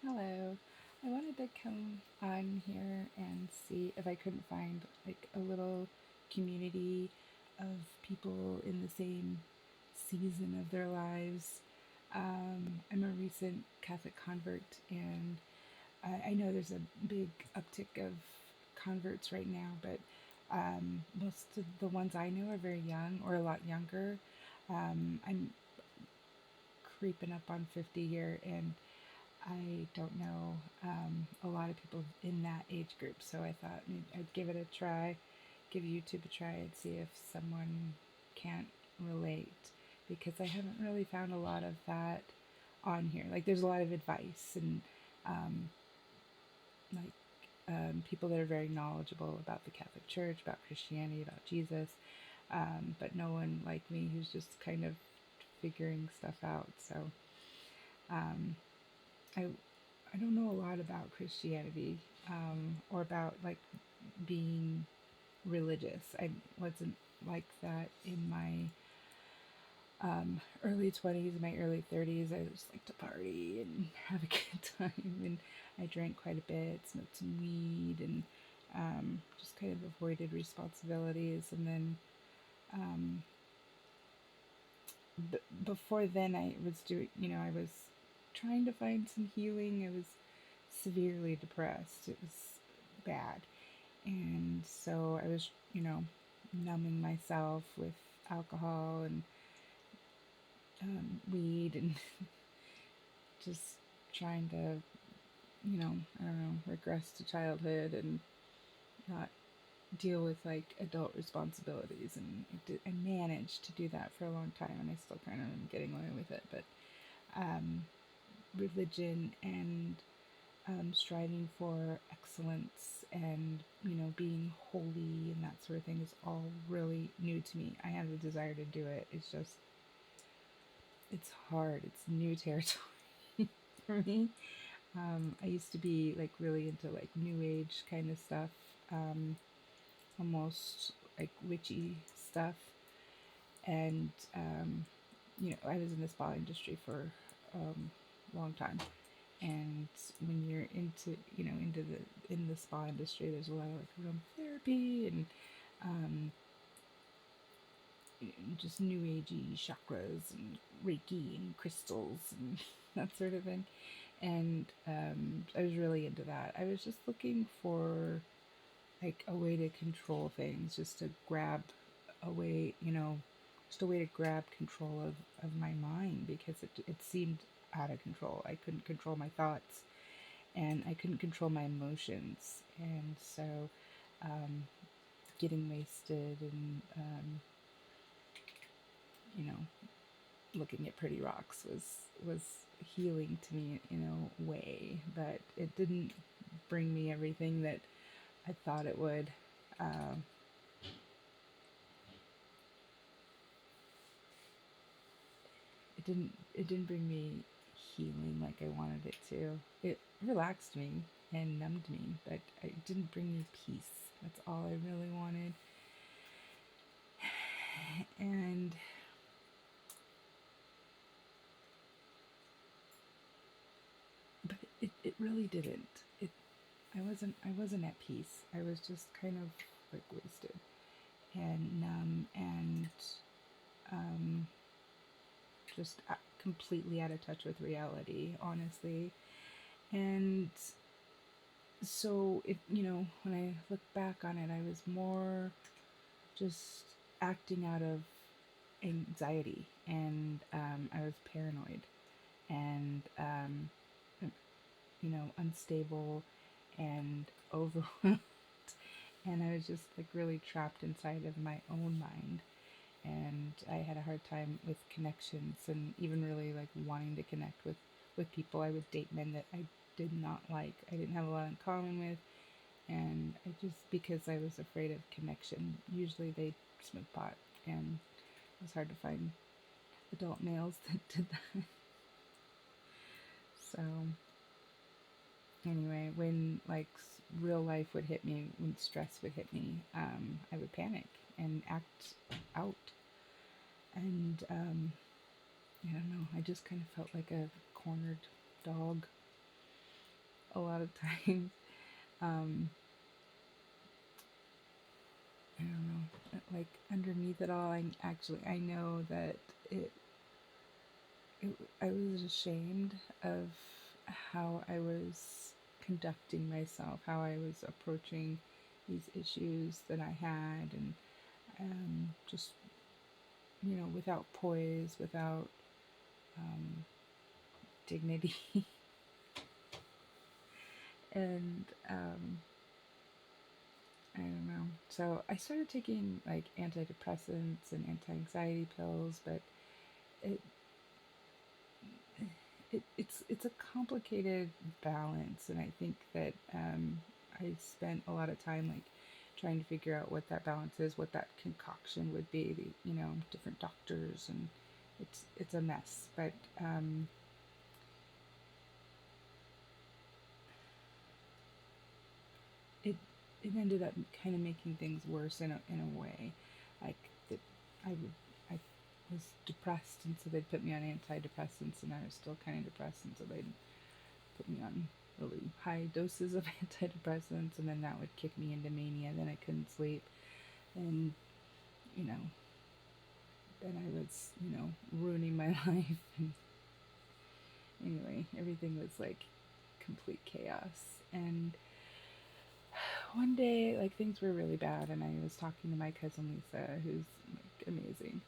Hello. I wanted to come on here and see if I couldn't find like a little community of people in the same season of their lives. I'm a recent Catholic convert, and I know there's a big uptick of converts right now, but most of the ones I know are very young or a lot younger. I'm creeping up on 50 here, and I don't know a lot of people in that age group, so I thought maybe I'd give it a try, give YouTube a try, and see if someone can't relate, because I haven't really found a lot of that on here. Like, there's a lot of advice and um, like people that are very knowledgeable about the Catholic Church, about Christianity, about Jesus, but no one like me who's just kind of figuring stuff out. So um, I I don't know a lot about Christianity, or about like being religious. I wasn't like that in my early 20s, my early 30s. I just like to party and have a good time, and I drank quite a bit, smoked some weed, and just kind of avoided responsibilities. And then um, before then, I was doing, I was trying to find some healing. I was severely depressed. It was bad. And so I was, numbing myself with alcohol and weed, and just trying to, I don't know, regress to childhood and not deal with like adult responsibilities. And I managed to do that for a long time, and I still kind of am getting away with it. But um, religion and striving for excellence and being holy and that sort of thing is all really new to me. I have the desire to do it. It's just it's hard. It's new territory for me. I used to be like really into like new age kind of stuff, almost like witchy stuff, and I was in the spa industry for a long time. And when you're in the spa industry, there's a lot of like aromatherapy and um, just new agey chakras and Reiki and crystals and that sort of thing. And I was really into that. I was just looking for like a way to control things, just to grab a way, just a way to grab control of my mind, because it seemed out of control. I couldn't control my thoughts, and I couldn't control my emotions. And so getting wasted and, you know, looking at pretty rocks was healing to me in a way, but it didn't bring me everything that I thought it would. Um, it didn't bring me healing like I wanted it to. It relaxed me and numbed me, but it didn't bring me peace. That's all I really wanted. And but it really didn't. I wasn't at peace. I was just kind of like wasted and numb and um, just completely out of touch with reality, honestly. And so when I look back on it, I was more just acting out of anxiety, and I was paranoid and unstable and overwhelmed. And I was just like really trapped inside of my own mind. And I had a hard time with connections, and even really like wanting to connect with people. I would date men that I did not like. I didn't have a lot in common with, and I just, because I was afraid of connection. Usually they smoke pot, and it was hard to find adult males that did that. So anyway, when like real life would hit me, when stress would hit me, I would panic and act out. And I don't know, I just kind of felt like a cornered dog. a lot of times. Um, I don't know, like underneath it all, I know that it, it I was ashamed of how I was conducting myself, how I was approaching these issues that I had, and just without poise, without um, dignity, and I don't know. So I started taking like antidepressants and anti-anxiety pills, but it it's a complicated balance, and I think that I spent a lot of time like trying to figure out what that balance is, what that concoction would be. Different doctors, and it's a mess. But it it ended up kind of making things worse in a way, like that I would I was depressed, and so they'd put me on antidepressants, and I was still kind of depressed, and so they'd put me on really high doses of antidepressants, and then that would kick me into mania. Then I couldn't sleep, and you know, then I was ruining my life. And anyway, everything was like complete chaos. And one day, like things were really bad, and I was talking to my cousin Lisa, who's like amazing.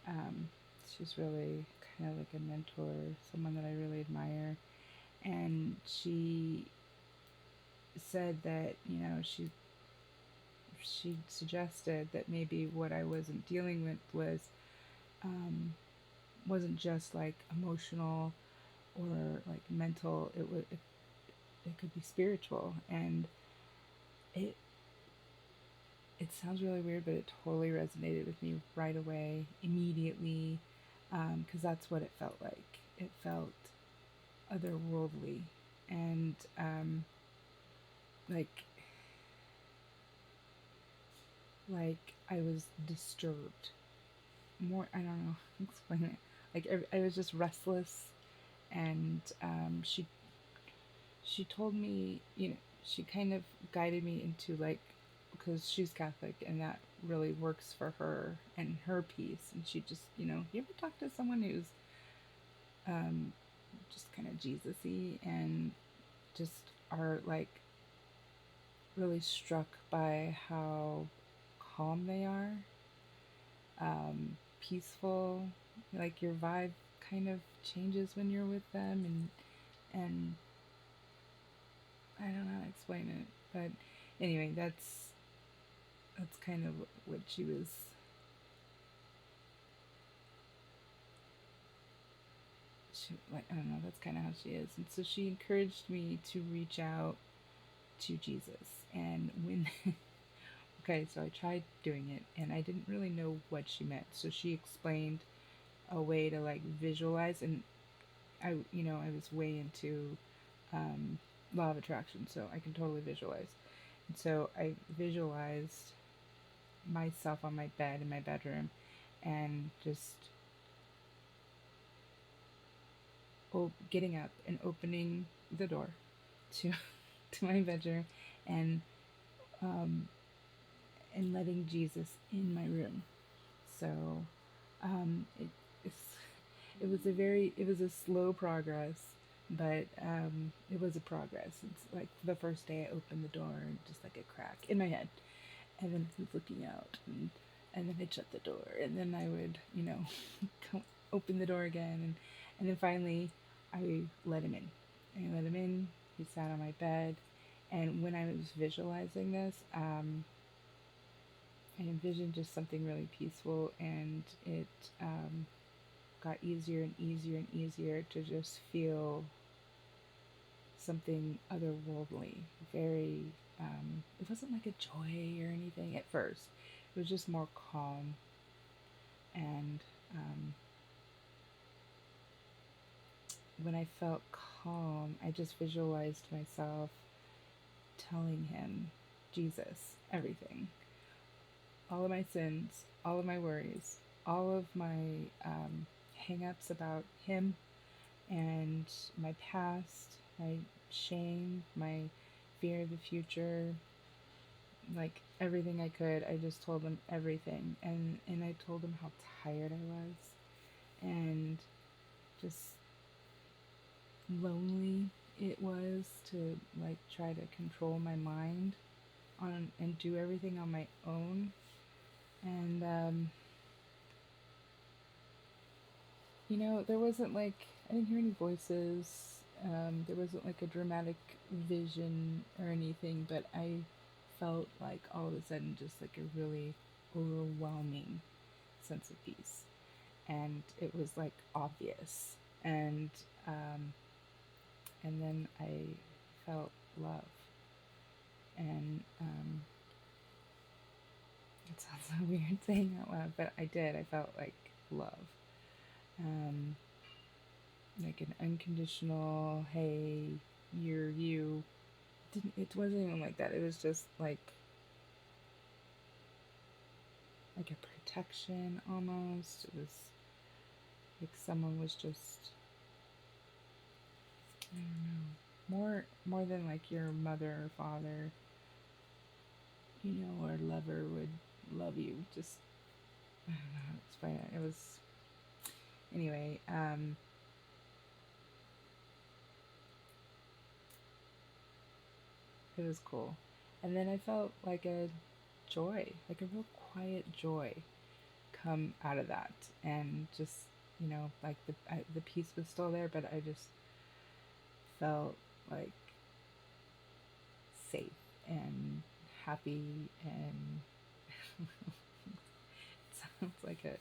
Um, she's really kind of like a mentor, someone that I really admire, and she said that she suggested that maybe what I wasn't dealing with um, wasn't just like emotional or like mental. It could be spiritual, and it it sounds really weird, but it totally resonated with me right away, immediately, because that's what it felt like. It felt otherworldly, and like I was disturbed. More, I don't know how to explain it. Like I was just restless, and she told me, she kind of guided me into like, because she's Catholic, and that really works for her and her peace. And she just, you ever talk to someone who's um, just kind of Jesus-y and just are like really struck by how calm they are, peaceful, like your vibe kind of changes when you're with them, and I don't know how to explain it, but anyway, that's kind of what she was. Like, I don't know. That's kind of how she is, and so she encouraged me to reach out to Jesus. And when okay, so I tried doing it, and I didn't really know what she meant. So she explained a way to like visualize, and I was way into law of attraction, so I can totally visualize. And so I visualized myself on my bed in my bedroom, and just getting up and opening the door to to my bedroom, and um, and letting Jesus in my room. So it's it was a slow progress, but it was a progress. It's like the first day I opened the door, and just like a crack in my head, and then he was looking out, and then I'd shut the door, and then I would open the door again, and then finally I let him in. I let him in. He sat on my bed, and when I was visualizing this, I envisioned just something really peaceful, and it got easier and easier and easier to just feel something otherworldly. Very, it wasn't like a joy or anything at first. It was just more calm, and when I felt calm, I just visualized myself telling him, Jesus, everything, all of my sins, all of my worries, all of my hang ups about him and my past. my shame, my fear of the future, like everything I could. I just told him everything, and I told him how tired I was and just lonely it was to like try to control my mind on and do everything on my own. And there wasn't like I didn't hear any voices. There wasn't like a dramatic vision or anything, but I felt like all of a sudden just like a really overwhelming sense of peace, and it was like obvious. And um, and then I felt love, and it sounds so weird saying out loud, but I did. I felt like love, um, like an unconditional, hey, you're you. It wasn't even like that. It was just like a protection almost. It was like someone was just, I don't know, more than like your mother or father, or lover would love you. Just I don't know how to explain it. It was anyway. It was cool, and then I felt like a joy, like a real quiet joy, come out of that, and just like the peace was still there, but I just felt like safe and happy, and it sounds like a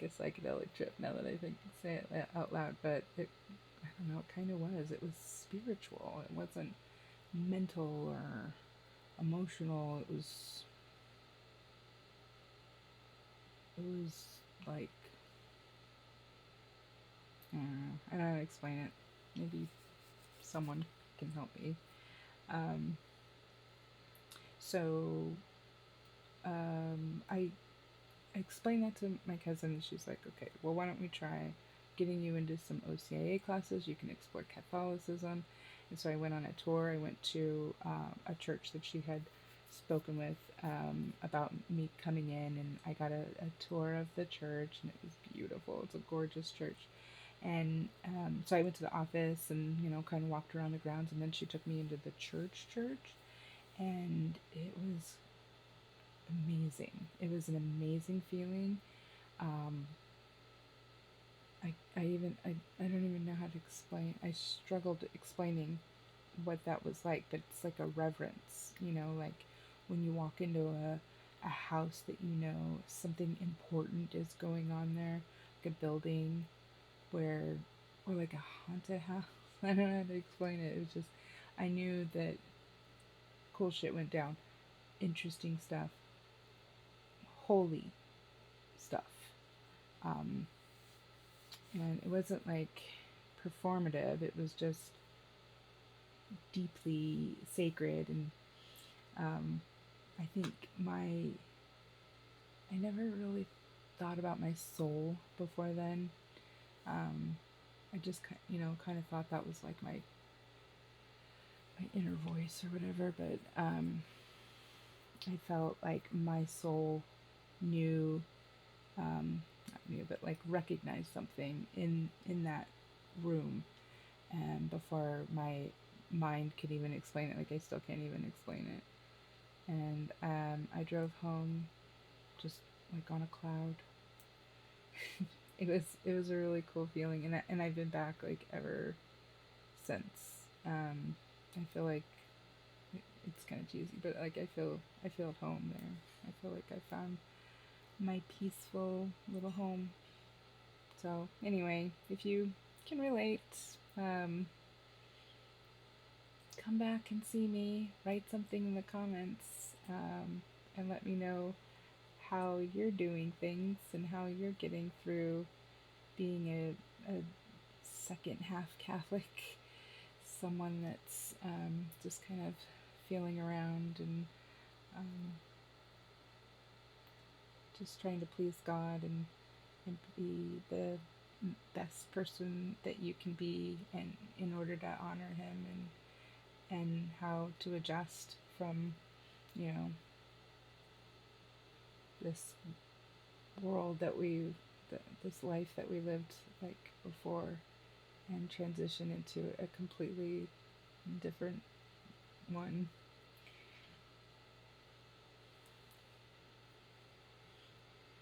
psychedelic trip now that I think say it out loud, but I don't know, it kind of was. It was spiritual. It wasn't mental or emotional. It was like I don't know how to explain it. Maybe someone can help me. Um, so I explained that to my cousin, and she's like, okay, well, why don't we try getting you into some OCIA classes? You can explore Catholicism. And so I went on a tour. I went to a church that she had spoken with about me coming in, and I got a tour of the church, and it was beautiful. It's a gorgeous church. And so I went to the office and, kind of walked around the grounds, and then she took me into the church, and it was amazing. It was an amazing feeling. Um, I don't even know how to explain. I struggled explaining what that was like, but it's like a reverence, like when you walk into a house that something important is going on there, like a building or like a haunted house. I don't know how to explain it. It was just, I knew that cool shit went down, interesting stuff, holy stuff. Um, and it wasn't like performative, it was just deeply sacred. And I think I never really thought about my soul before then. I just, kind of thought that was like my inner voice or whatever, but I felt like my soul knew, not knew, but like recognized something in that room, and before my mind could even explain it. Like I still can't even explain it. And I drove home just like on a cloud. It was a really cool feeling, and I've been back like ever since. I feel like it's kind of cheesy, but like I feel at home there. I feel like I found my peaceful little home. So anyway, if you can relate, um, come back and see me. Write something in the comments, and let me know how you're doing things and how you're getting through being a second half Catholic, someone that's just kind of feeling around and um, just trying to please God and be the best person that you can be, and in order to honor him, and how to adjust from, you know, this world that this life that we lived like before, and transition into a completely different one.